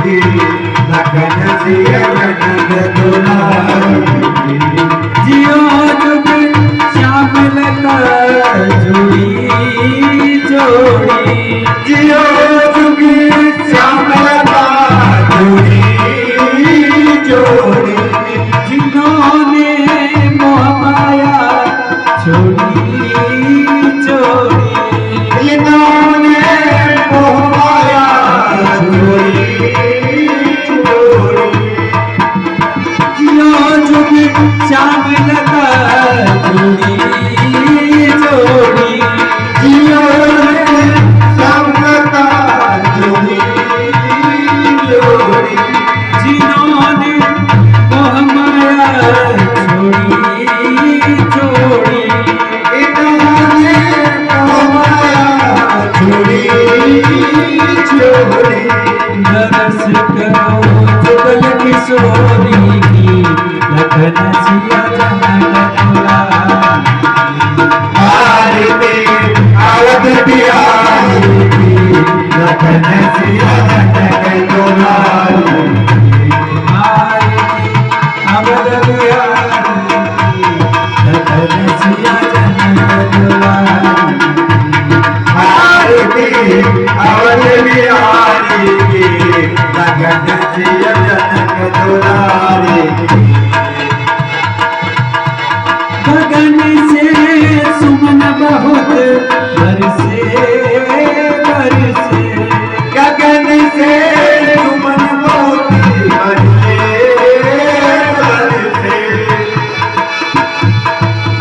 की लगन सिया जनक दुलारी की। जियो जुग श्याम लता जोड़ी जोड़ी, जियो जुग श्याम लता जोड़ी जोड़ी, जिन्होंने मोह माया छोड़ी छोड़ी, जिन्होंने मोह माया छोड़ी छोड़ी। जियो जुग श्याम लता जोड़ी जोड़ी, जियो श्याम लता जोड़ी जोड़ी, जिन्होंने मोह माया छोड़ी छोड़ी, इन्होंने मोह माया छोड़ी छोड़ी। दरस करो जुगल किशोरी की लगन सिया जनक दुलारी। आरती आवत बिहारी की लगन सिया जनक दुलारी। आरती अवध बिहारी की लगन सिया जनक दुलारी। आरती आवत बिहारी की लगन सिया जनक दुलारी। गगन से सुमन बहुत बरसे बरसे, गगन से सुमन बहुत बरसे बरसे,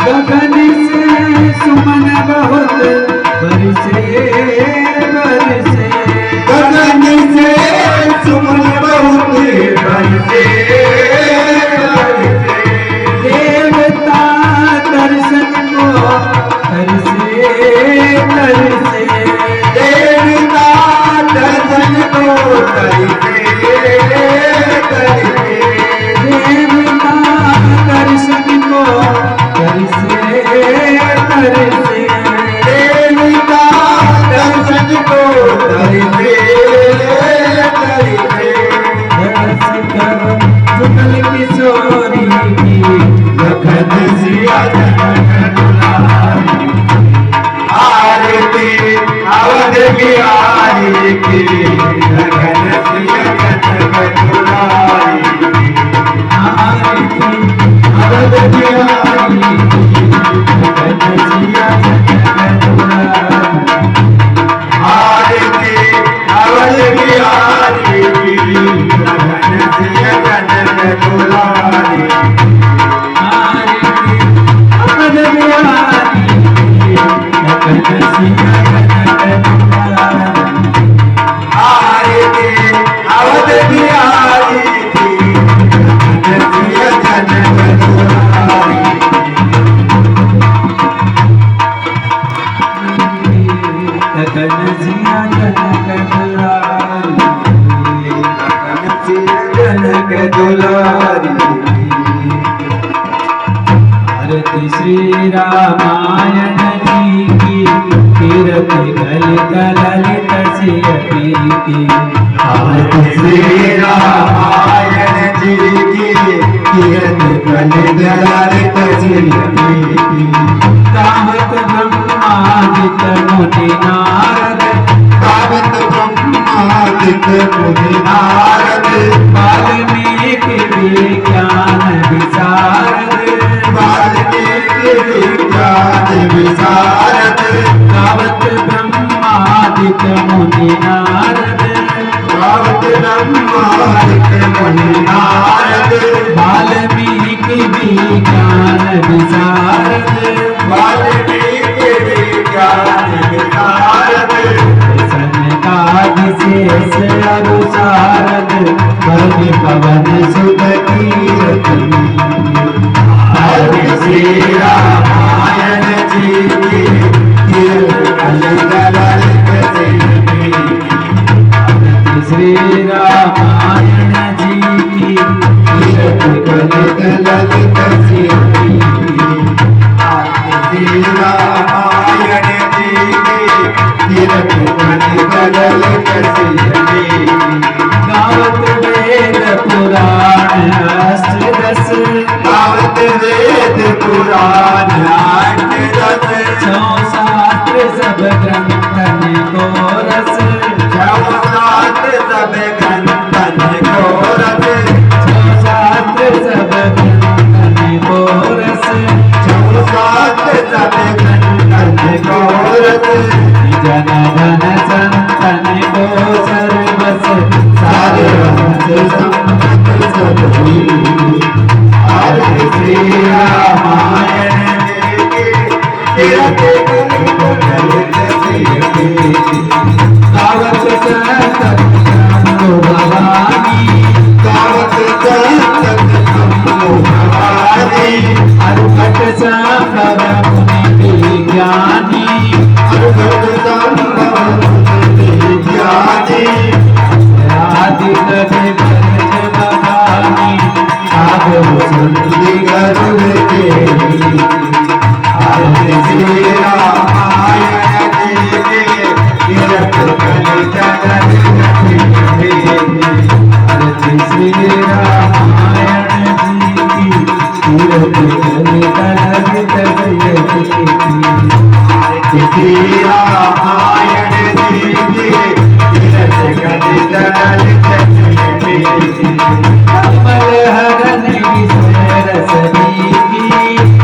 गगन से सुमन बहुत बरसे बरसे, गगन से सुमन बहुत बरसे बरसे। देवता दर्शन को तरसे तरसे, देवता दर्शन को तरसे तरसे, देवता दर्शन को तरसे तरसे, देवता दर्शन को तरसे तरसे। दरस करो जुगल किशोरी की लगन सिया जनक दुलारी। आरती अवध बिहारी की लगन सिया जनक दुलारी। आरती अवध बिहारी की लगन सिया जनक दुलारी। आरती अवध बिहारी की लगन सिया जनक दुलारी। आरती अवध बिहारी की लगन सिया जनक दुलारी। आरती अवध बिहारी की लगन सिया जनक दुलारी। लगन सिया जनक दुलारी। जनक दुलारी। आरती श्री रामायण जी की कीरत कल ललित सियती की। आरती श्री रामायण जी की कीरत कल ललित सियती की। गावत ब्रह्मादित मुनि नारद, गावत ब्रह्मादित मुनि नारद, वाल्मीकि विज्ञान विशारद, वाल्मीकि विज्ञान विशारद। गावत ब्रह्मादित मुनि नारद, गावत ब्रह्मादित मुनि नारद, वाल्मीकि विज्ञान विशारद, वाल्मीकि विज्ञान विशारद। सनकादिशेष अनुसारद, बरनि पवन सुत कीरति। आरती श्री रामायण जी की कीरत कल ललित सियती। आरती श्री रामायण जी की कीरत कल ललित सियती। आरती श्री रामायण जी की कीरत कल ललित सियती। गावत पुराण आठ रस छो शास्त्र सब ग्रंथन को रस छो शास्त्र सब ग्रंथन को रस छो शास्त्र सब ग्रंथन को रस छो शास्त्र सब ग्रंथन को रस जन धन संतन को सर्वस सारे वंश संपत सब हुई आरती श्री रामायण तीरथ ललित गावत संत भवानी गावत संत भवानी अरुघट संभव मुनि ज्ञानी अरुघट संभव विद्याधि आदि कवि ब्रज बखानी आगो सुंदरी गरुड़ के आरती श्री रामायण जी के तीरथ ललित आरती श्री रामायण जी की तीरथ ललित ललित जयति श्री रामायण जी के तीरथ ललित ललित कमल हरण विषय रस की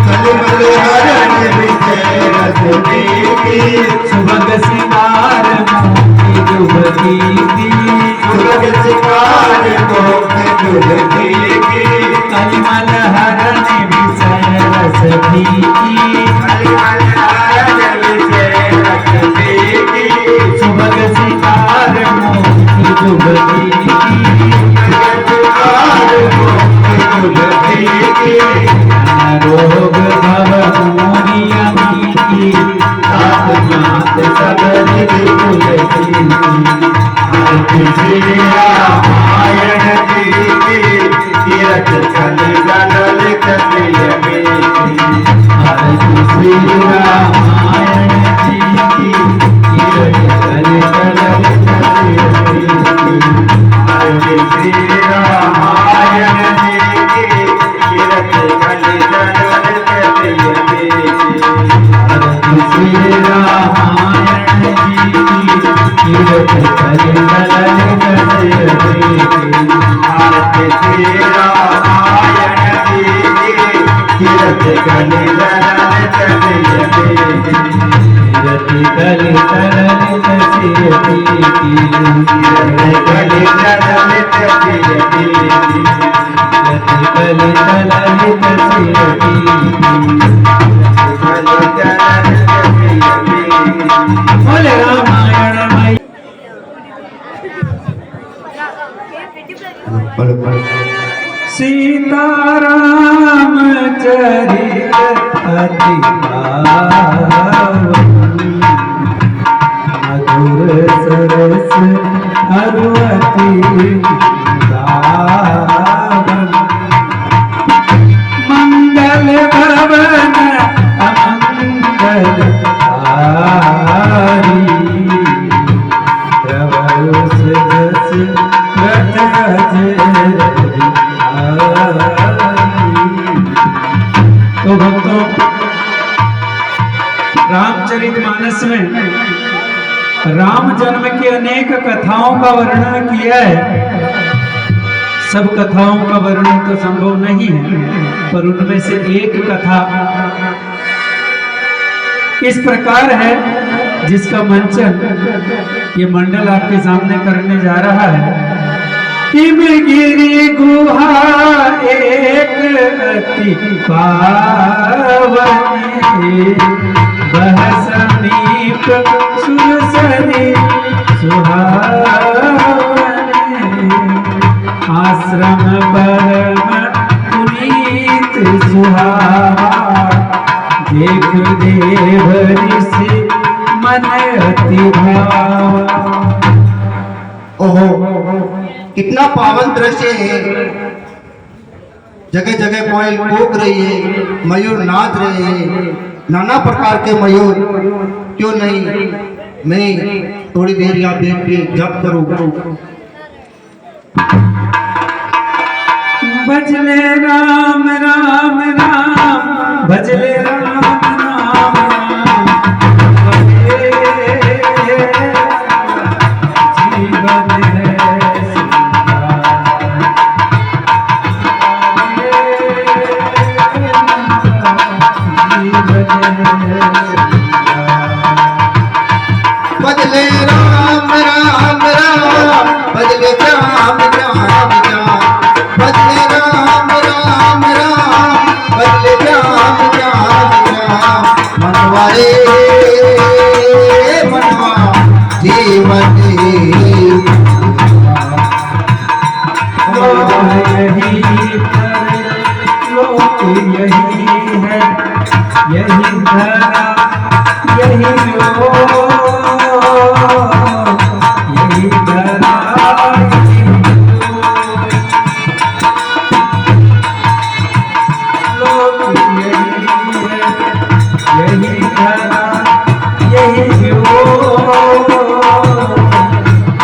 कलिमल हरण विषय रस की सुभग सिंगार मोती जुबती की सुरग शिकार मोक्ष दुर्गी की कलिमल हरण विषय रस की कलिमल हरण विषय रस की सुभग सिंगार मोती जुबती की रोग भव मोरी अमीति आत्मात सबरि तुलसी आरती श्री रामायण जी की तीरथ ललित ललित आरती श्री रामायण जी की तीरथ ललित ललित आरती श्री रामायण जी की तीरथ ललित ललित आरती श्री रामायण जी की तीरथ ललित ललित आरती श्री रामायण जी की तीरथ ललित ललित रति कलित ललित सिरति की ललित ललित रति कलित ललित सिरति बोले रामायण सीताराम चरित अति मधुर सरस अरुअति गावन मंगल भवन अमंगल हारी प्रभु जस तो भक्तों, रामचरितमानस में राम जन्म की अनेक कथाओं का वर्णन किया है। सब कथाओं का वर्णन तो संभव नहीं है, पर उनमें से एक कथा इस प्रकार है जिसका मंचन ये मंडल आपके सामने करने जा रहा है। हिमगिरी गुहा एक अति पावन बह समीप सुरसरी सुहावन आश्रम परम पुनीत सुहावा देख देव ऋषि मन अति भावा। ओहो, कितना पावन दृश्य है। जगह जगह कोयल कूक रही है, मयूर नाच रहे हैं, नाना प्रकार के मयूर। क्यों नहीं मैं थोड़ी देर यहाँ बैठ के जप करूं। भजले राम राम राम भजले यही धरा यही यही धरा यही धरा यही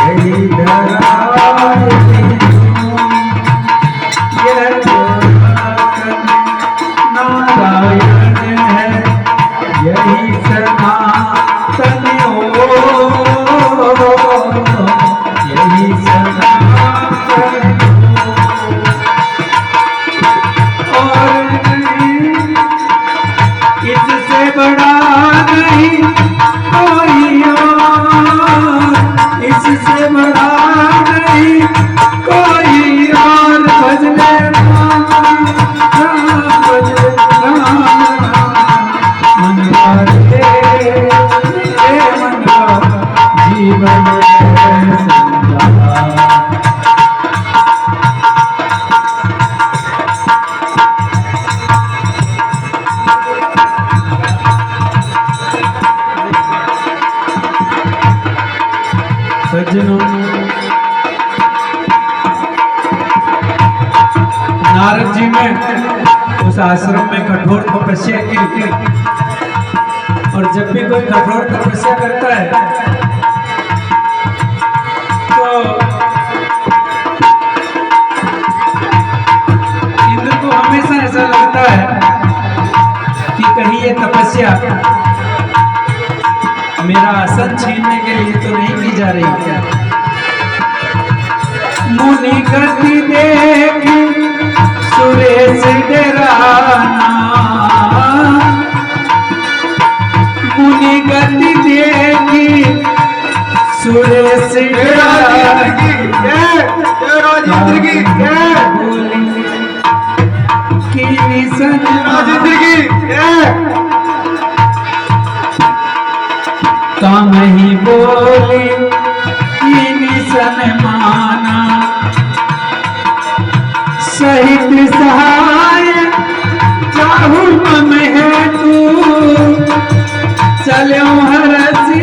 यही धरा नारायण है यही सनातन यही सनातन और इससे बड़ा नहीं कोई और, इससे बड़ा नहीं कोई और। भजने जीवन सज्जनों, नारद जी ने उस आश्रम में कठोर तपस्या की और जब भी कोई कठोर तपस्या करता है तो इंद्र को हमेशा ऐसा लगता है कि कहीं ये तपस्या मेरा आसन छीनने के लिए तो नहीं की जा रही है। मुनि गति देखी सुरेश डराना, मुनि गति देखी सुरेश काम ही बोली निशन माना, सहित सहाय चाहू मम है तू, चलो हरसी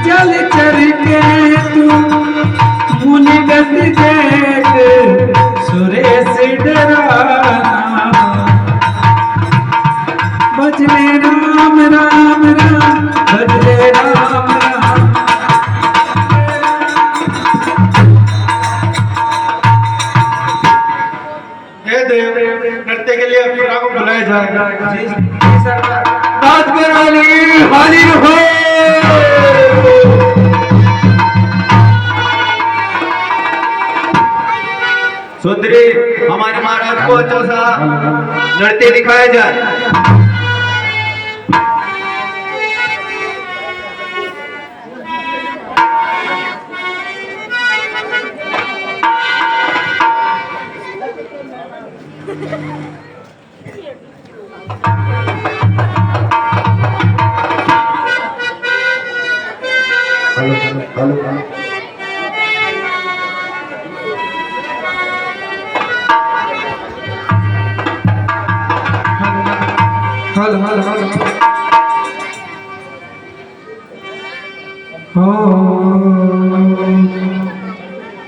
जल चर के तू। मुनि गति देख सुरेश डराना, भजले राम राम राम भजले राम राम। हे देव, नृत्य के लिए अप्सरा को बुलाया जाएगा। बात कराली हाजिर हो। सुंदरी, हमारे महाराज को अच्छा सा नृत्य दिखाया जाए। हेलो हेलो हेलो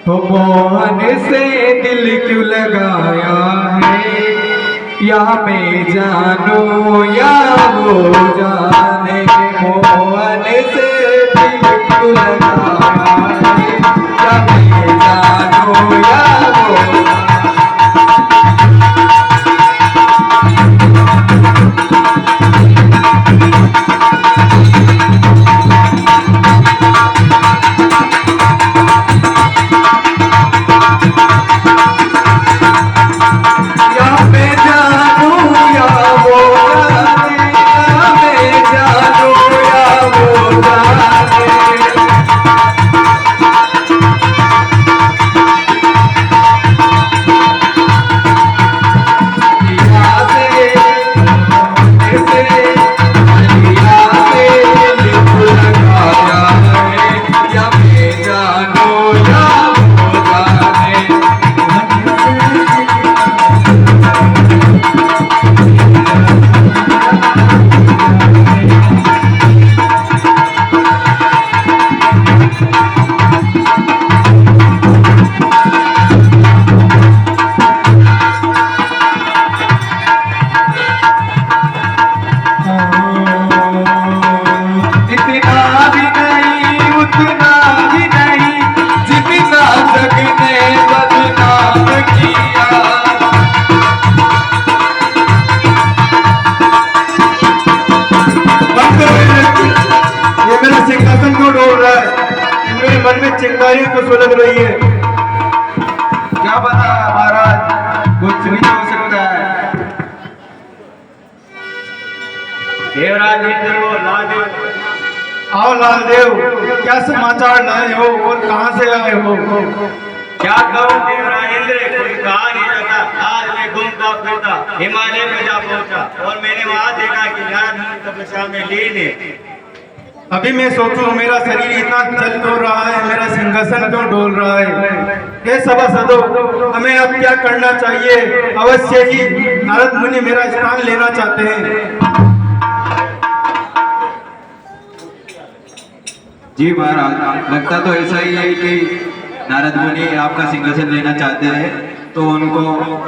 मोहन से दिल क्यों लगाया है, या मैं जानू या वो जाने। मोहन से दिल क्यों लगाया है, या मैं जानू या वो चिंगारियों को सुलग रही है। क्या पता महाराज, कुछ भी तो हो सकता है। देवराज इंद्र वो लालदेव, आओ लालदेव, क्या समाचार लाए हो और कहाँ से आए हो? क्या कहूँ देवराज इंद्र, कोई कहा नहीं जाता। आज मैं घूमता फिरता हिमालय में जा पहुंचा और मैंने वहां देखा कि नारद मुनि तपस्या में लीन है। अभी मैं सोचूं, मेरा शरीर इतना चल क्यों रहा है, मेरा सिंहासन क्यों डोल रहा है। हे सभासदों, हमें अब क्या करना चाहिए? अवश्य ही नारद मुनि मेरा स्थान लेना चाहते हैं। जी महाराज, लगता तो ऐसा ही है कि नारद मुनि आपका सिंहासन लेना चाहते हैं, तो उनको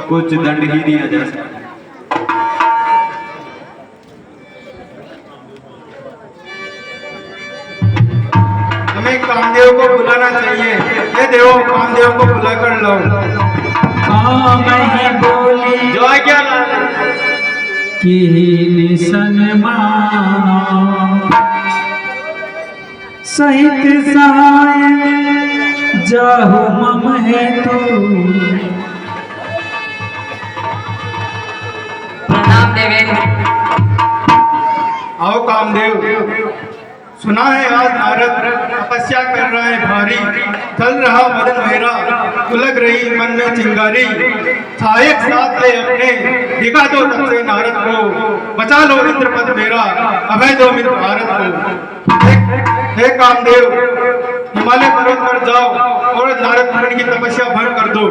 कुछ दंड ही दिया जा सकता है। हमें कामदेव को बुलाना चाहिए। ये देवो, कामदेव को बुला कर लाओ। हाँ मैं बोली जो आज्ञा कि सन्माना सहित सहाय जाहु मम है तो। प्रणाम देवेंद्र। आओ कामदेव, सुना है आज नारद तपस्या कर रहा है भारी, चल रहा मदन मेरा, उलग रही मन में चिंगारी। सहायक साथ ले अपने, दिखा दो तब से नारद को, बचा लो इंद्रपद मेरा, अभय दो मित्र भारत को। हे कामदेव, हिमालय पर्वत पर जाओ और नारद मुनि की तपस्या भंग कर दो।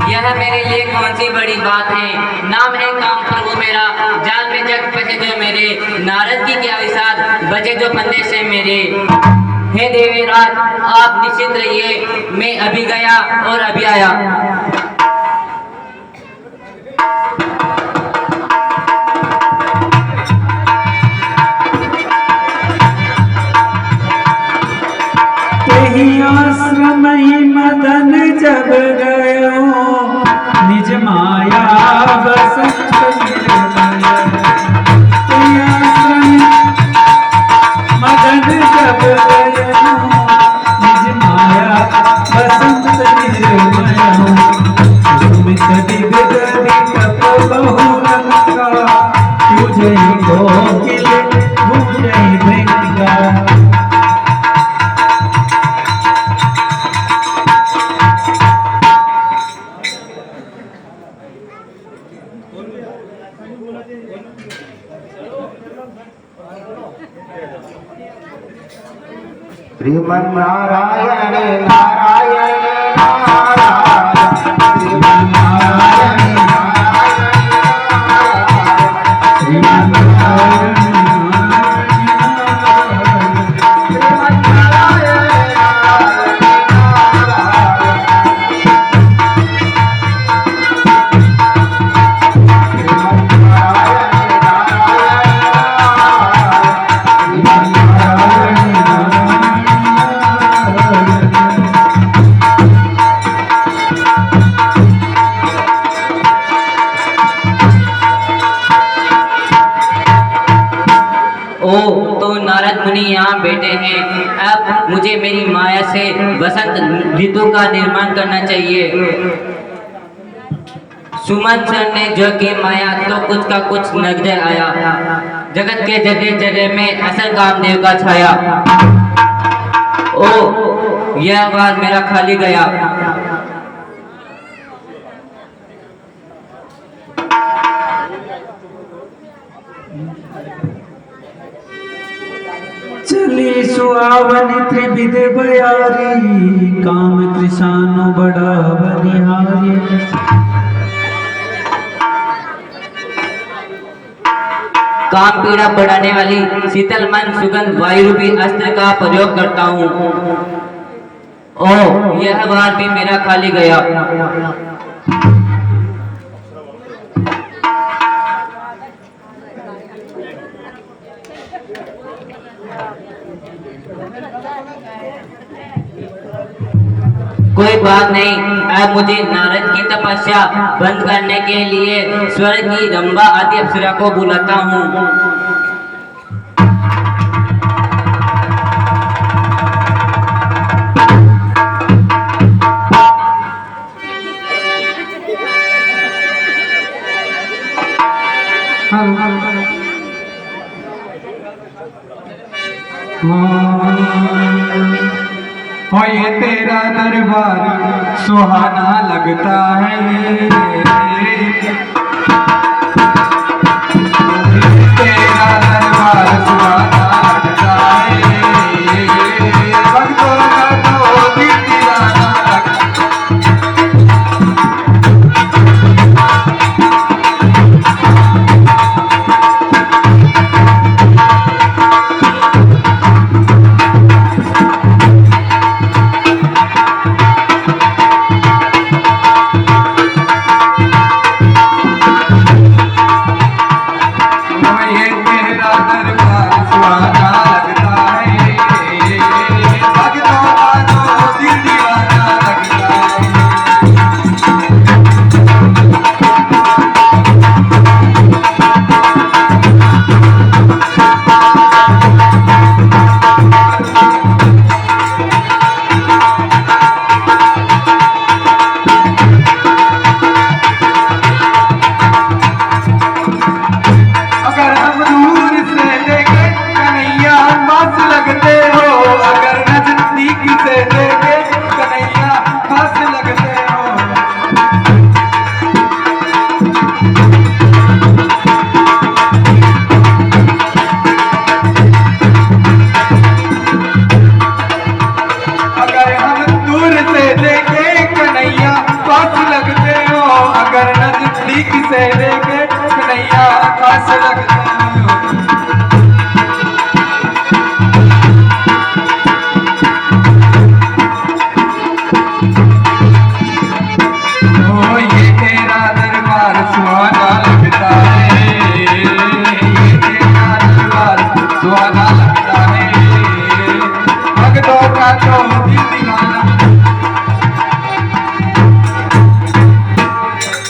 यह मेरे लिए कौन सी बड़ी बात है। नाम है काम प्रभु मेरा, जाल में जग फंसे जो मेरे, नारद की क्या विषाद बचे जो फंदे से मेरे। हे देवीराज, आप निश्चित रहिए, मैं अभी गया और अभी आया। तेहि आश्रम ही मदन जब गयो, निज माया बसंत निर्मल। तेहि आश्रम मदन जब गयो, निज माया बसंत निर्मल। सुमित दिव्य तप बहुलंका, तुझे कोकिल तुझे भृंगा। श्रीमन नारायण नारायण नारायण, श्रीमन नारायण नारायण, श्रीमन नारायण श्रीमन नारायण यहाँ बैठे हैं। अब मुझे मेरी माया से वसंत ऋतु का निर्माण करना चाहिए। सुमन सर ने जो की माया तो कुछ का कुछ नजर आया। जगत के जगह जगह में असल कामदेव का छाया। ओ यह बार मेरा खाली गया। चली सुहावन त्रिविध बयारी, काम कृषानु बड़ा बनिहारी। काम पीड़ा बढ़ाने वाली शीतल मन सुगंध वायु रूपी अस्त्र का प्रयोग करता हूँ। ओ यह बार भी मेरा खाली गया। कोई बात नहीं, अब मुझे नारद की तपस्या बंद करने के लिए स्वर्ग की रंभा आदि अप्सरा को बुलाता हूँ। दरबार सुहाना लगता है, तेरा दरबार सुहाना लगता है, भक्तों का तो दिल दीवाना लगता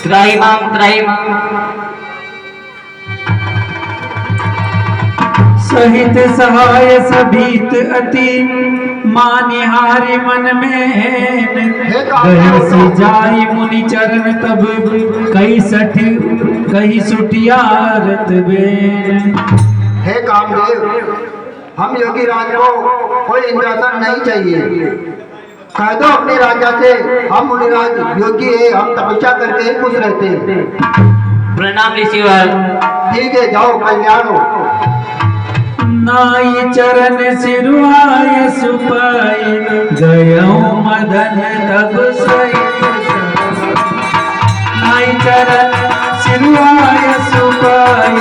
त्राहिमाम सहित सहाय सभीत अति मानिहारी मन में गहसी जाई मुनि चरण तब कई सुटियारत बेन। हे कामदेव, हम योगी राज को कोई इंद्रासन नहीं चाहिए। कह दो अपने राजा से, हम मुनिराज योगी है, हम तपस्या करके ही खुश रहते हैं। प्रणाम ऋषिवर। ठीक है, जाओ, कल्याण हो। नाई चरण सिरुआय सुपाई गयो मदन तब सही, नाई चरण सिरुआय सुपाई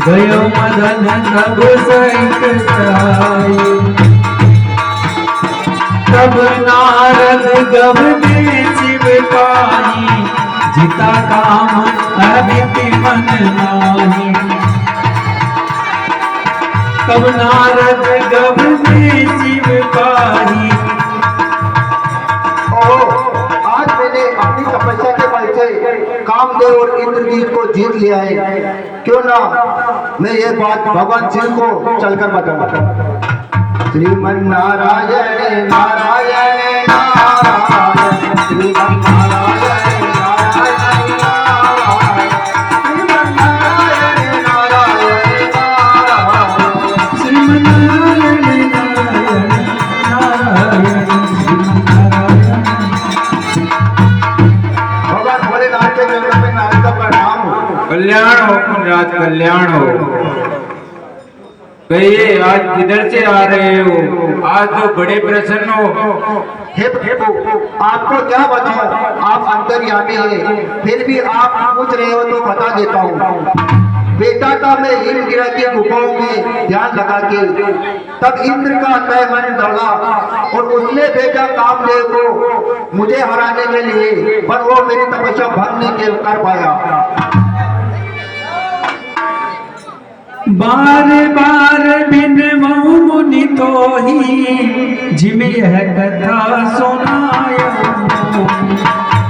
गयो मदन तब सही साई। तब नारद गवने शिव पाही जिता काम अदिति मन नाही। तब नारद गवने शिव पाही। आज मैंने अपनी तपस्या के बल से कामदेव और इंद्रजीत को जीत लिया है, क्यों ना मैं ये बात भगवान शिव को चलकर बताऊं। श्रीमन नारायण नारायण नारायण, श्रीमन नारायण नारायण नारायण, श्रीमन नारायण नारायण नारायण, श्रीमन नारायण नारायण नारायण। भगवान भोलेनाथ के चरणों में नारद का प्रणाम हो। कल्याण हो राज, कल्याण हो। कहिए आज किधर से आ रहे हो? आज तो बड़े प्रसन्न हो। हे प्रभु, आपको क्या बताऊं, आप अंतर्यामी हैं, फिर भी आप पूछ रहे हो तो बता देता हूँ। बेटा था मैं हिमगिरा की गुफाओं में ध्यान लगा के, तब इंद्र का तय मन दौड़ा और उसने भेजा कामदेव को मुझे हराने के लिए, पर वो मेरी तपस्या भंग नहीं कर पाया। बार बार बिन मुनि तो ही जिमि है कथा सुनायो,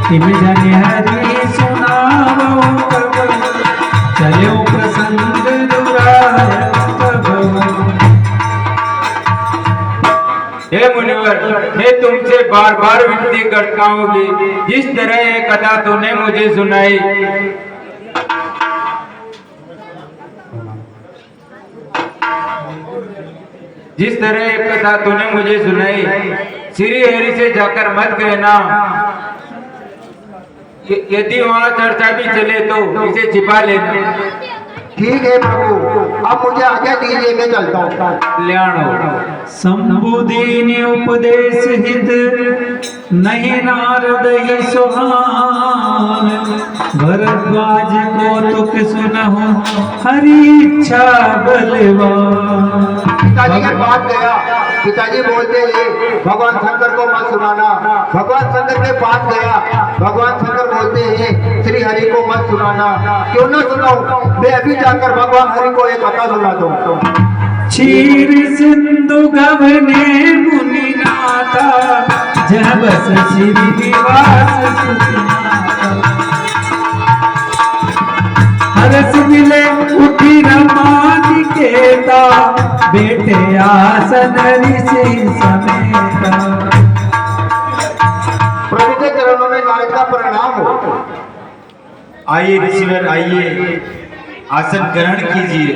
तिम जन हरि सुनावो कब चलो प्रसंग दुराय कब। हे मुनिवर, मैं तुमसे बार बार विनती करता हूँ कि जिस तरह ये कथा तूने मुझे सुनाई, जिस तरह एक कथा तूने मुझे सुनाई, श्री हरि से जाकर मत कहना। यदि वहाँ चर्चा भी चले तो इसे छिपा लेना। ठीक है प्रभु, अब मुझे आज्ञा दीजिए, मैं चलता हूँ। कल्याण संबुदीन उपदेश हित नहीं नारद ही सुहान, भरद्वाज कौतुक सुनहु हरि इच्छा बलवान। पिताजी के पास गया, पिताजी बोलते हैं भगवान शंकर को मत सुनाना। भगवान शंकर के पास गया, भगवान शंकर बोलते हैं श्री हरि को मत सुनाना। क्यों न सुनाऊं, मैं अभी जाकर भगवान हरि को एक कथा सुना दूं। क्षीर सिंधु गवने मुनि नाथा, जह बस श्री निवास सुखनाथा। हरस मिले उठी रमानिकेता, बेटे आसन ऋषि समेता। प्रभु के चरणों में नारद का प्रणाम हो। आइए ऋषिवर, आइए आसन ग्रहण कीजिए।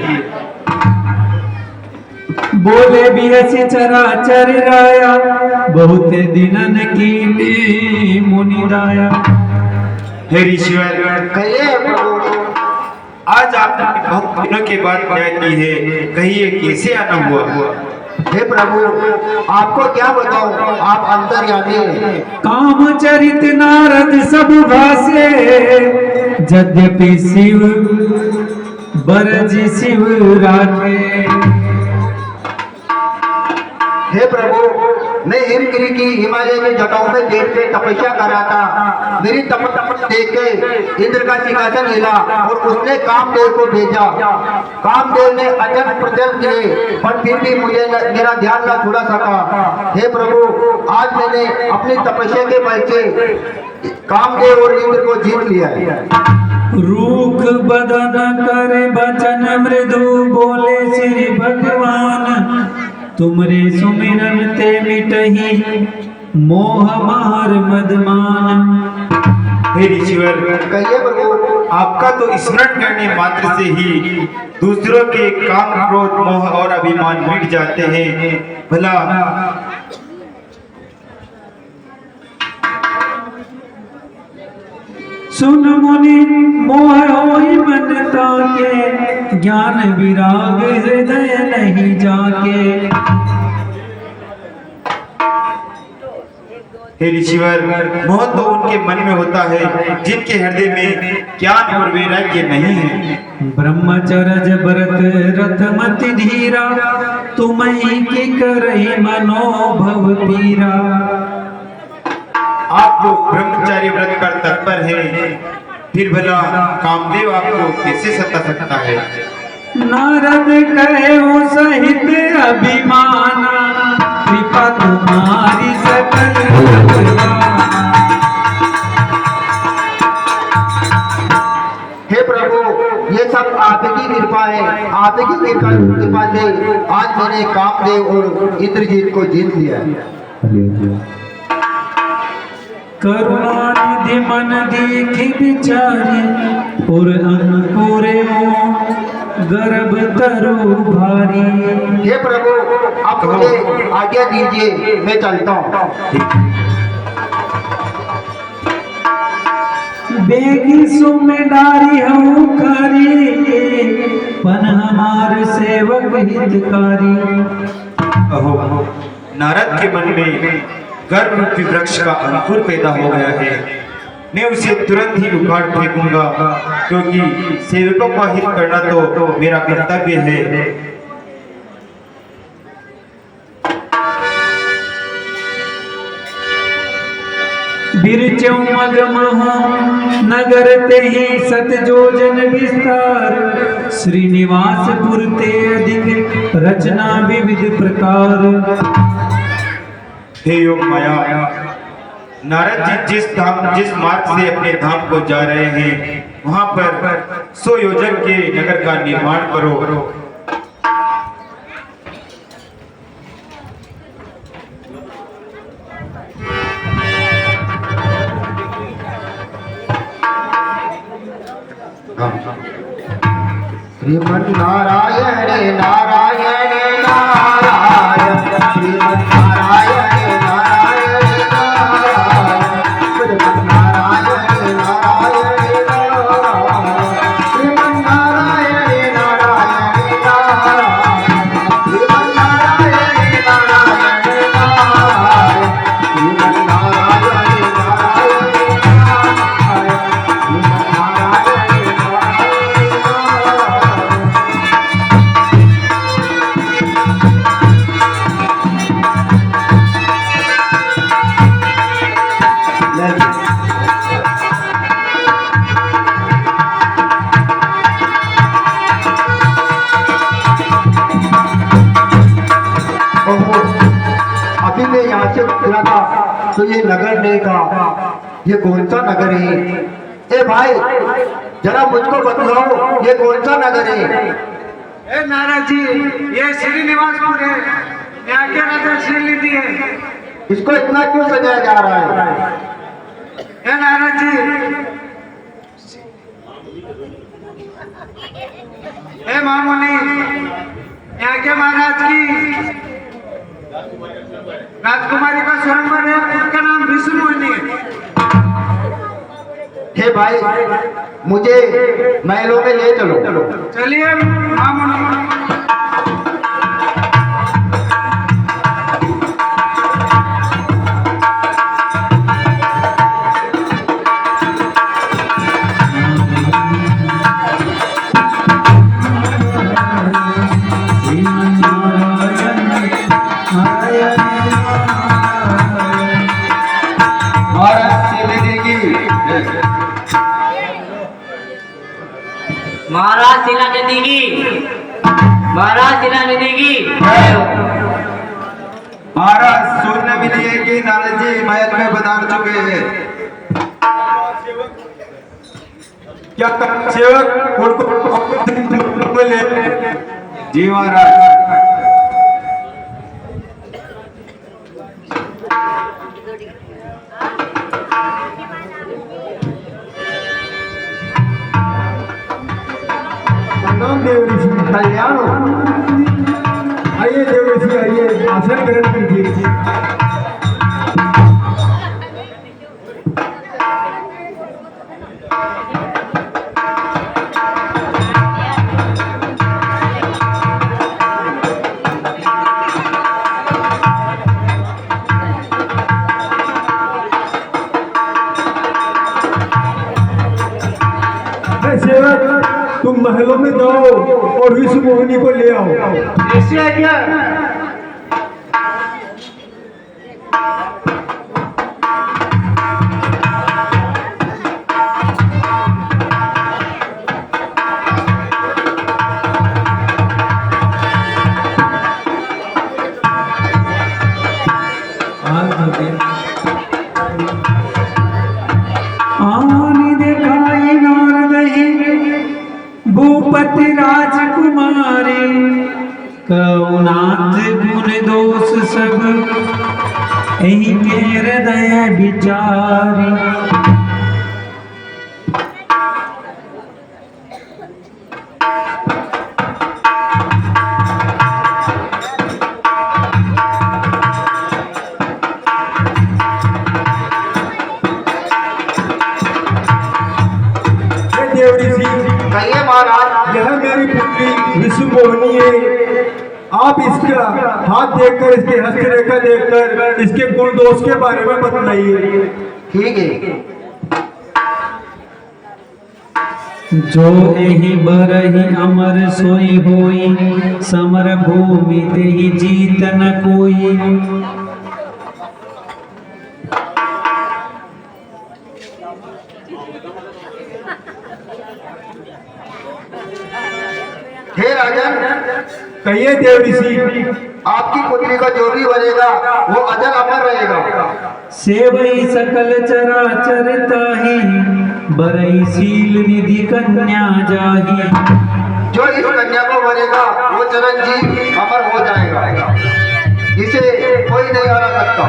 बोले बिहसी चराचर राया, बहुत दिनन की मुनि राया। हे ऋषिवर, कहिए प्रभु। आज आपने बहुत दिनों के बाद न्याय की है, कहिए कैसे आना हुआ? हे प्रभु, आपको क्या बताऊं, आप अंतर्यामी हैं। काम चरित नारद सब भाषे, यद्यपि शिव बरज शिव राखे। हे प्रभु, मैं हिमगिरी की हिमालय की जटाओं में देख के तपस्या कर रहा था। मेरी तप देख के इंद्र का सिंहासन हिला और उसने कामदेव को भेजा। कामदेव ने अचल प्रचल किए, पर फिर भी मुझे मेरा ध्यान न छुड़ा सका। हे प्रभु, आज मैंने अपनी तपस्या के बल से कामदेव और इंद्र को जीत लिया है। रूख बदन करे बचन मृदु, बोले श्री भगवान तुमरे सुमिरन ते मिटही, मोह मार मदमान। हे ऋषिवर, कहिए प्रभु। आपका तो स्मरण करने मात्र से ही दूसरों के काम, क्रोध, मोह और अभिमान मिट जाते हैं। भला सुन मुनि मोह होई मन ताके, ज्ञान विराग हृदय नहीं जाके। हे ऋषिवर, मोह तो उनके मन में होता है जिनके हृदय में ज्ञान और वैराग्य नहीं है। ब्रह्मचर्य व्रत रथमति धीरा, तुम्हें की करही मनोभव पीरा। आप तो ब्रह्मचारी व्रत पर तत्पर हैं, फिर भला कामदेव आपको कैसे सता सकता है? नारद कहे हो सहित अभिमाना, कृपा तुम्हारी सकल भगवाना। हे प्रभु, ये सब आपकी कृपा है। आपकी कृपा से आज मैंने कामदेव और इंद्रजीत को जीत लिया। करुणानिधि मन देखी बिचारी, पुर अंकुरे हो गर्भ तरु भारी। हे प्रभु, अब मुझे आज्ञा दीजिए, मैं चलता हूँ। बेगी सुमेदारी हूँ करी, पन हमार सेवक हितकारी। अहो, नारद के मन में गर्भ रूपी वृक्ष का अंकुर पैदा हो गया है। मैं उसे तुरंत ही उखाड़ फेंकूंगा, क्योंकि सेवकों का हित करना तो मेरा कर्तव्य है। बिरचौ मगमहो नगर ते ही सत जोजन विस्तार, श्रीनिवासपुर ते अधिक रचना विविध प्रकार। हे योग माया, नारद जी जिस मार्ग से अपने धाम को जा रहे हैं, वहां पर 100 योजन के नगर का निर्माण करो। श्रीमन नारायण नारायण नारायण, श्रीमन नारायण नारायण। तो ये नगर ने कहा ये कौन सा नगर है? ए भाई जरा मुझको बतलाओ ये कौन सा नगर है? ए नारद जी, ये श्रीनिवासपुर है। यहाँ के राजा श्रीनिधि है। इसको इतना क्यों सजाया जा रहा है? ए नारद जी, ए महामुनि, यहाँ के महाराज की राजकुमारी का स्वयंवर है। उनका नाम विष्णुमुनि है। हे भाई मुझे महलों में ले चलो। चलिए महामुनि। महाराज शिलानिधि की, महाराज शिलानिधि की। महाराज सुनने भी लिए कि नारद जी महल में पधार चुके हैं। क्या सेवक उनको ले? जी महाराज। प्रणाम देव ऋषि। कल्याण हो। आइए देव ऋषि, आइए आसन ग्रहण कीजिए। सेवक, तुम महलों में जाओ और विष्णु मोहिनी को ले आओ। ऐसे है क्या? आनी दिखाई नारद भूपति राजकुमारी, करुणात गुण दोष सब यही के हृदय विचारी। देव ऋषि, कहिए महाराज। यह मेरी पुत्री विष्णु मोहिनी है। आप इसका हाथ देखकर, इसके हस्तरेखा देखकर इसके गुण दोष के बारे में बतलाइए। ठीक है। जो एहि बरहि अमर सोई होई, समर भूमि तेहि जीत न कोई। हे राजन, कहिए देव ऋषि। आपकी पुत्री का जो भी बनेगा वो अजल अमर रहेगा। सेवई सकल चराचर ताहि, बरई शील निधि कन्या जाहि। जो इस कन्या को बनेगा वो चिरंजीव अमर हो जाएगा, जिसे कोई नहीं हरा सकता।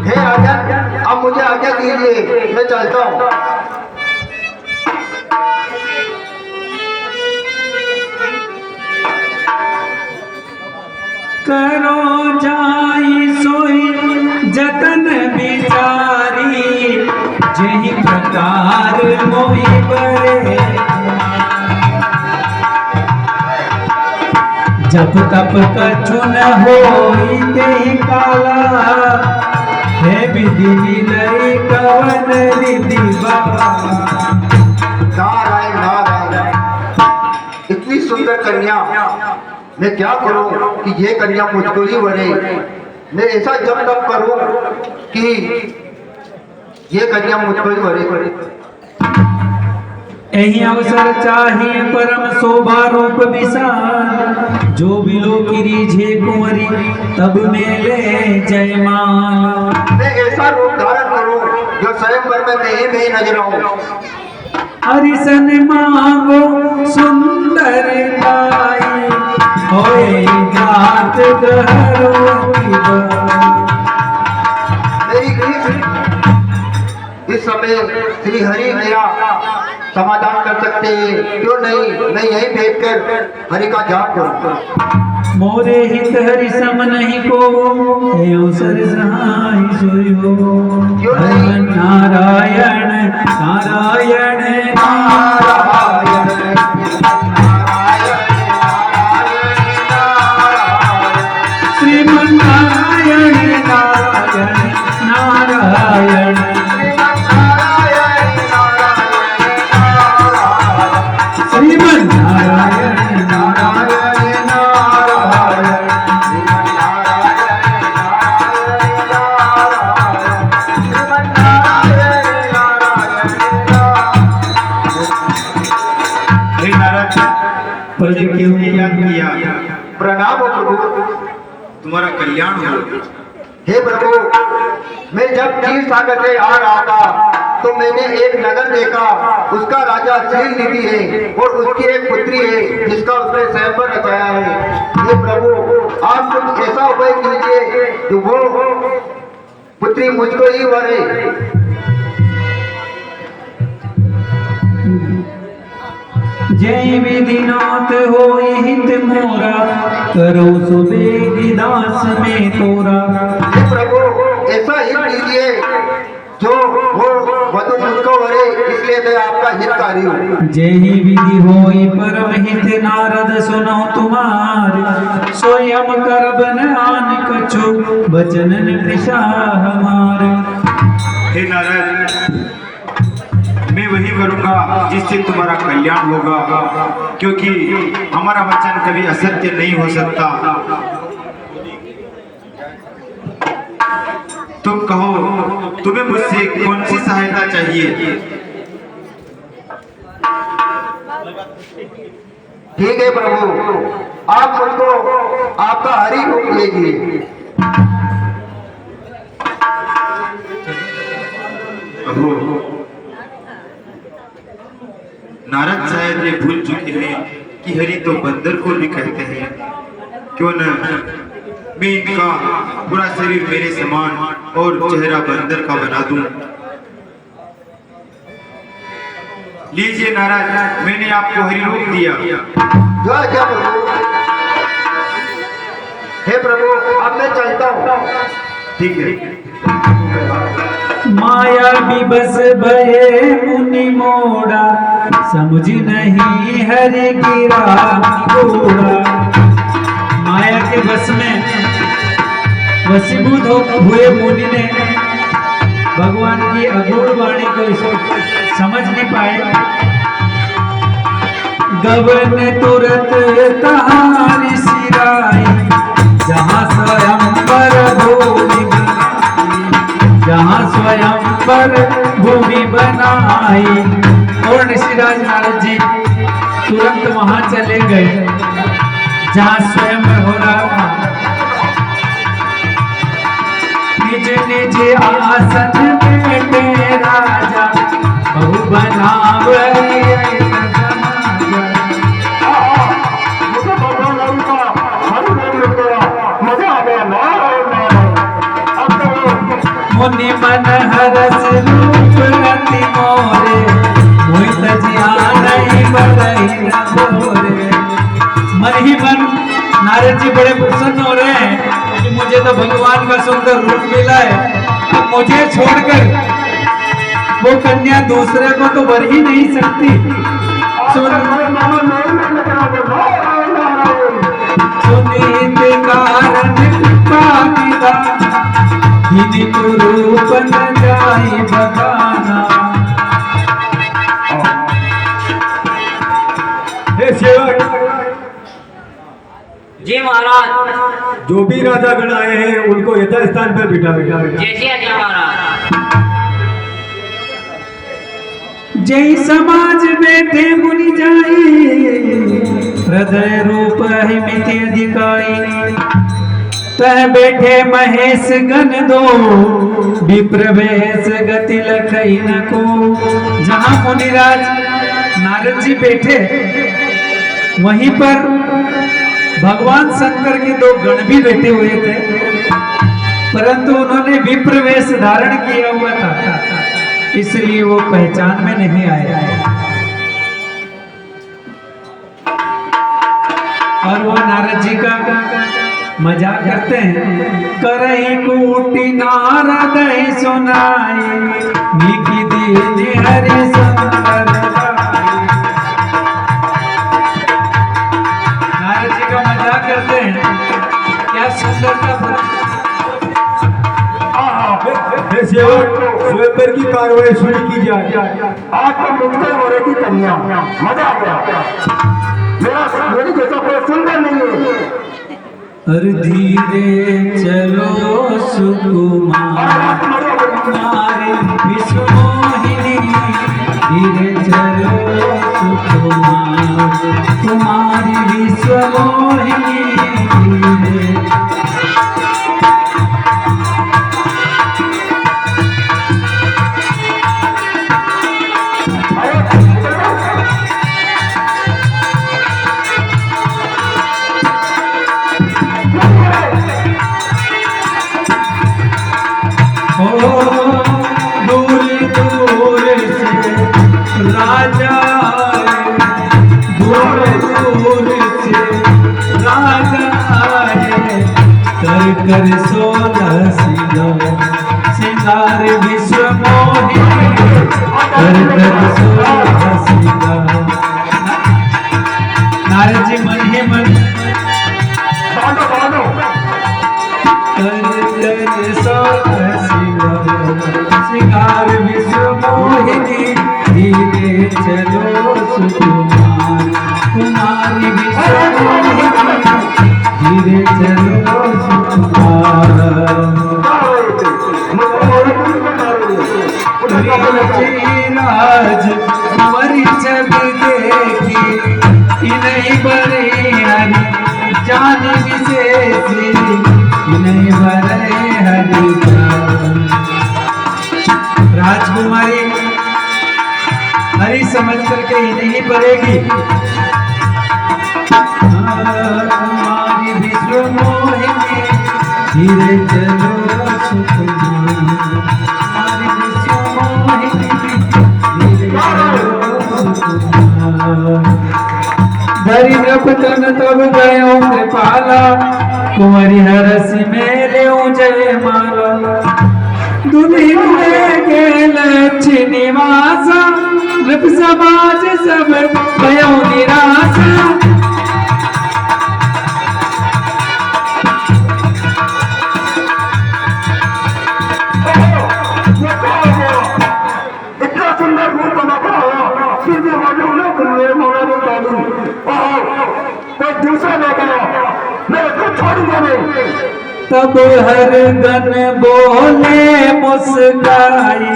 हे राजन, अब मुझे आज्ञा दीजिए, मैं चलता हूँ। करो जाई सोई जतन बिचारी, जही प्रकार मोहि बरे। जब तप कछु न होई तेहि काला, हे विधि मिलई कवन रिधि बाबा। नारायण नारायण, इतनी सुंदर कन्या, मैं क्या करूं कि ये कन्या मुझको ही बने। मैं ऐसा जब तब करूं कि ये कन्या मुझको ही बने। यही अवसर चाहिए परम शोभा रूप विशाल, जो बिलो की रीझे कुंवरी तब मेले जयमाल। मैं ऐसा रूप धारण करूं जो स्वयंवर में मैं ही नजर आऊं। हरिसन मांगो सुंदर लाई, होए जात गहरो की बात। मेरी इस समय श्री हरि मेरा समाधान कर सकते हैं, क्यों नहीं मैं यहीं बैठकर हरि का जाप करूं। मोरे हित हरि सम नहीं को, अवसर सहाय सोई हो। क्यों नहीं? नारायण नारायण नारायण, श्रीमन नारायण नारायण नारायण, श्रीमन नारायण नारायण नारायण। हे नारद, मुझे किसने याद किया? प्रणाम हो प्रभु। तुम्हारा कल्याण हो। हे प्रभु, मैं जब क्षीर सागर से आ रहा था तो मैंने एक नगर देखा, उसका राजा शील निधि है और उसकी एक पुत्री है जिसका उसने स्वयंवर रचाया है। हे प्रभु, आप कुछ ऐसा उपाय कीजिए कि वो पुत्री मुझको ही वरे। जय विधिनाथ हो हित मोरा, करो सुबेगी दास में तोरा। हे प्रभु, ऐसा हित कीजिए जो वो वधु मुझको वरे, इसलिए मैं आपका हितकारी हूँ। जय विधि होई परम हित नारद सुनो तुम्हार, स्वयं कर बनान कछु बचनन कृषा हमार। हे नारद, मैं वही करूंगा जिससे तुम्हारा कल्याण होगा, क्योंकि हमारा वचन कभी असत्य नहीं हो सकता। तुम कहो, तुम्हें मुझसे कौन सी सहायता चाहिए? ठीक है प्रभु, आप मुझको आपका हरि रूप लीजिए। प्रभु, नारद शायद ये भूल चुके हैं कि हरि तो बंदर को भी कहते हैं। क्यों न मैं इनका पूरा शरीर मेरे समान और चेहरा बंदर का बना दूं। लीजिए नारद, मैंने आपको हरि रूप दिया। जय जय प्रभु। हे प्रभु, अब मैं चलता हूँ। ठीक है। माया विबस भये मुनि मोड़ा, समझ नहीं हरि गिरा घोड़ा। माया के बस में वशीभूत हुए मुनि ने भगवान की अगूढ़ वाणी को समझ नहीं पाए। गबन तुरंत तहारी सिराई, जहाँ स्वयंवर भूमि बनाई, जहाँ स्वयंवर भूमि बनाई। और ऋषिराज नारद जी तुरंत वहां चले गए जहाँ स्वयंवर हो रहा था। निज निज आसन बैठे राजा, बहु बनावे मुनि मन हरस रूप अति मोरे, मोहित जियानहि बरहि न भोरे। मन ही मन नारद जी बड़े प्रसन्न हो रहे हैं कि मुझे तो भगवान का सुंदर रूप मिला है, अब मुझे छोड़कर वो कन्या दूसरे को तो वर ही नहीं सकती। सुनीत कारण कृपा रूप न जाई बगाना। हे सेवक, जी महाराज। जो भी राजा गण आए हैं उनको यथा स्थान पर बिठा। जैसे आज्ञा महाराज। जय समाज बैठे मुनि जाई हृदय रूप है मिति अधिकाई तह बैठे महेश गण दो विप्रवेश गति लखई न को। जहां मुनिराज नारद जी बैठे वहीं पर भगवान शंकर के दो गण भी बैठे हुए थे, परंतु उन्होंने विप्रवेश धारण किया हुआ था, इसलिए वो पहचान में नहीं आए। और वो नारद जी का मजाक करते हैं, करही कूटी नारद सुनाई मीकी दीन हरि सुंदर। नारद जी का मजाक करते हैं, क्या सुंदरता स्वयंवर की कार्रवाई शुरू की जाए। आज तो मुझसे हो रही थी कन्या, मजा आ गया। मेरी जैसा कोई सुंदर नहीं है। हर धीरे चलो सुकुमार तुम्हारे विश्वमोहिनी, धीरे चलो सुकुमार तुम्हारी विश्वमोहिनी। कर सोलह सिंगार विश्व मोहिनी, कर सोलह सिंगार। नारद जी मन ही मन कर सोलह सिंगार विश्व मोहिनी, धीरे चलो सुकुमार तुम्हारी विश्व मोहिनी, धीरे चलो राज कुंवरी छवि देखी इन्हीं बड़े हरि जान विशेषी, इन्हीं बड़े हरि राजकुमारी हरि समझ करके इन्हीं पड़ेगी। तुम्हारी विश्व मोहिनी, धीरे चलो धरी नृपतन तब गयो कृपाला, कुंवरी हरसि मेले जय माला। दुल्हन के लक्ष्य निवासा, नृप समाज सब भयो निराशा। तब हर गन बोले मुस्काई,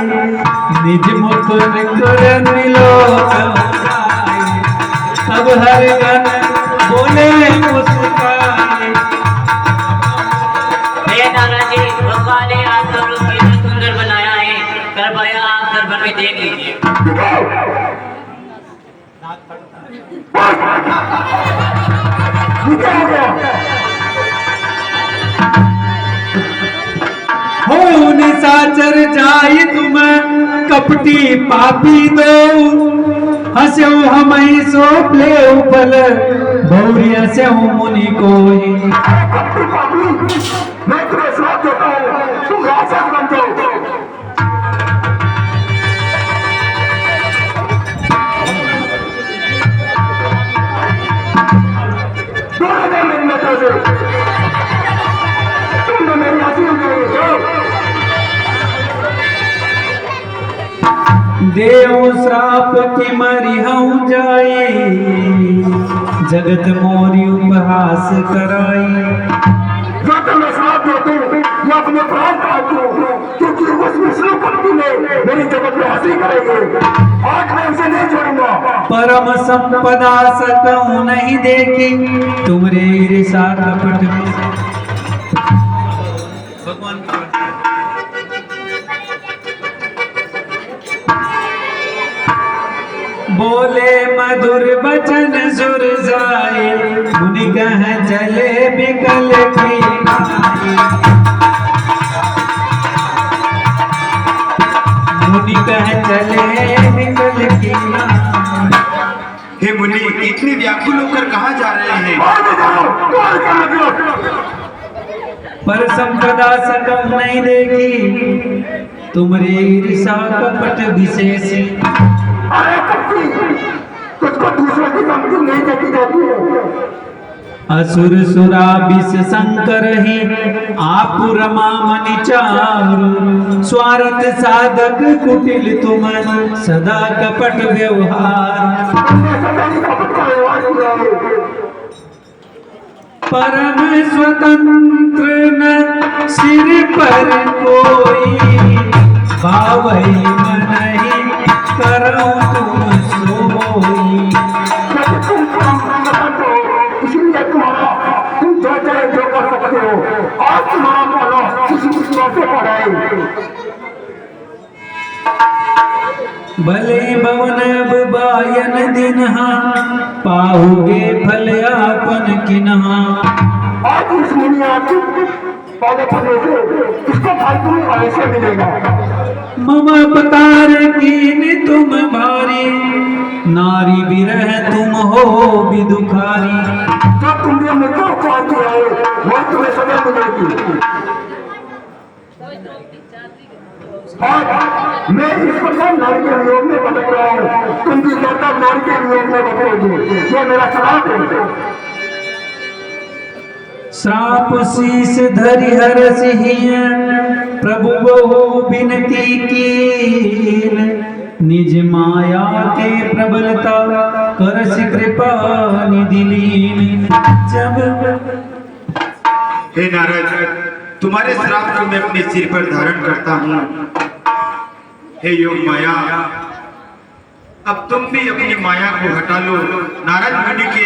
निज मुख निकुर मिलो गौराई। तब हर गन बोले मुस्काई। हे नारद जी, भगवान ने आपका रूप कितना सुंदर बनाया है, कृपया आप दर्पण में देख लीजिए। हो निशाचर जाई तुम कपटी पापी दो, हस्यो हमई सो प्ले फल भौरी हस्यो मुनि कोई। मैं तुम्हें श्राप देता हूँ, तुम राक्षस बन जाओ। मेरी नजर से तुमने मेरी हंसी उड़ाई। देव श्राप की मरिहूं जाए, जगत मोरी उपहास कराई। जो तुम्हें श्राप देते मैं अपने प्राण काटूं, क्योंकि उस विष्णु पंक्ति में मेरी जगत में हंसी करेंगे। आज मैं उसे नहीं छोड़ूंगा। परम संपदा सकूं नहीं देखी तुमरे ईर्षा कपट में। भगवान बोले मधुर बचन सुर जाए मुनि कह चले बिकल की मुनि कह चले बिकल की। हे मुनि, इतने व्याकुल होकर कहाँ जा रहे हैं? पर संपदा सकल नहीं देखी तुमरे ईर्षा कपट विशेष। तुझको दूसरों की संपत्ति नहीं देखी जाती है। असुर सुरा विष शंकर ही आप रमा मनि चारु स्वार्थ साधक कुटिल तुम सदा कपट व्यवहार। परम स्वतंत्र न सिर पर कोई भावई मनहि करो तुम सोई। इसलिए तुम जो चाहे जो कर सकते हो। आज तुम्हारा बोलो किसी से पढ़ाई। भले भवन अब बायन दिनहा पाहुगे फल आपन किन्हा। आज इस दुनिया के पौधे फलने से इसको फल तुम्हें अवश्य मिलेगा। मम अवतार कीन तुम भारी नारी विरह तुम हो विदुखारी। जो तुमने मुझको पाते आए वो तुम्हें सदा मिलेगी। और मैं इस प्रकार नारी के वियोग में भटक रहा हूँ, तुम भी लड़का नारी के वियोग में भटकोगे। ये मेरा श्राप है। श्राप शीस धरि हरस हिय प्रभु बहु विनती कीन निज माया के प्रबलता करस कृपा निधि लीन। जब हे नारद, तुम्हारे श्राप को मैं अपने सिर पर धारण करता हूँ। हे योग माया, अब तुम भी अपनी माया को हटा लो। नारद मुनि के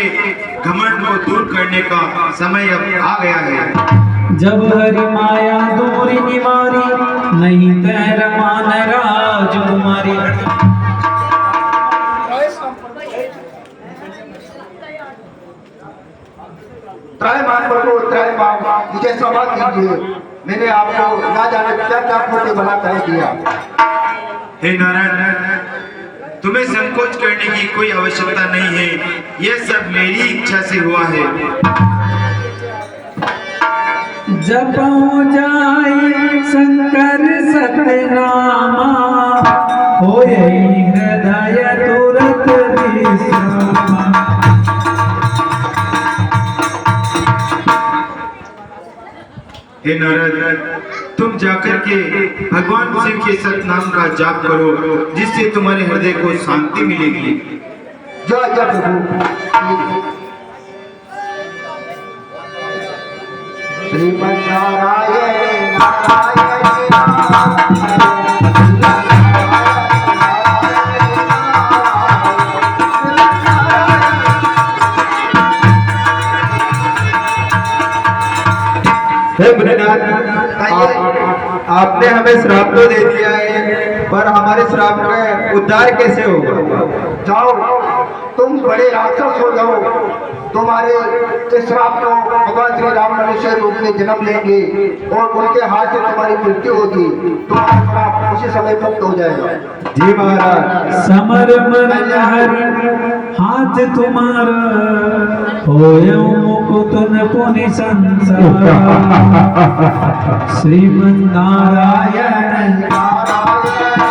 घमंड को दूर करने का समय अब आ गया है। जब हरि माया दूरी निवारी नहीं कह रमान राजकुमारी। त्रयमान प्रभु त्रयमान मुझे क्षमा कीजिए। मैंने आपको ना जाने क्या क्या खोटे भला कह दिया। हे नारायण, तुम्हें संकोच करने की कोई आवश्यकता नहीं है। यह सब मेरी इच्छा से हुआ है। जपो जाय शंकर सतनामा होय हृदय तुरत विश्रामा। हे नारद, तुम जाकर के भगवान शिव के सतनाम का जाप करो, जिससे तुम्हारे हृदय को शांति मिलेगी। जय जय प्रभु। श्रीमन नारायण नारायण नारायण। हे भोलेनाथ, आपने हमें श्राप तो दे दिया है, पर हमारे श्राप का उद्धार कैसे होगा? जाओ, तुम बड़े राक्षस हो जाओ। तुम्हारे इस श्राप को भगवान श्री राम मनुष्य रूप में जन्म लेंगे और उनके हाथ से तुम्हारी मृत्यु होगी। तुम्हारा श्राप उसी समय मुक्त हो जाएगा। जी महाराज। समर मन हरि हाथ तुम्हारा होयो मुकुतन पुनि संसार। श्रीमन नारायण नारायण